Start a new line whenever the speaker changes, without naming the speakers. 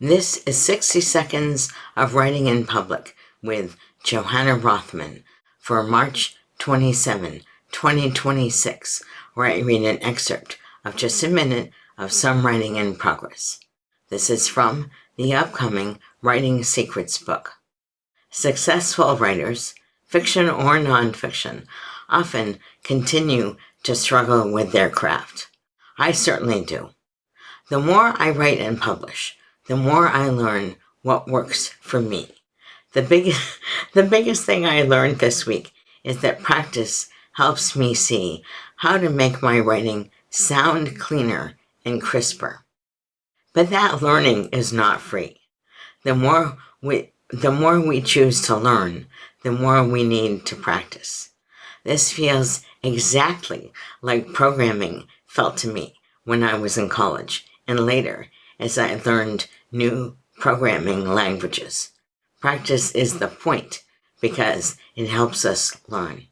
This is 60 Seconds of Writing in Public with Johanna Rothman for March 27, 2026, where I read an excerpt of just a minute of some writing in progress. This is from the upcoming Writing Secrets book. Successful writers, fiction or nonfiction, often continue to struggle with their craft. I certainly do. The more I write and publish, the more I learn what works for me. The biggest thing I learned this week is that practice helps me see how to make my writing sound cleaner and crisper. But that learning is not free. The more we choose to learn, the more we need to practice. This feels exactly like programming felt to me when I was in college and later as I learned new programming languages. Practice is the point because it helps us learn.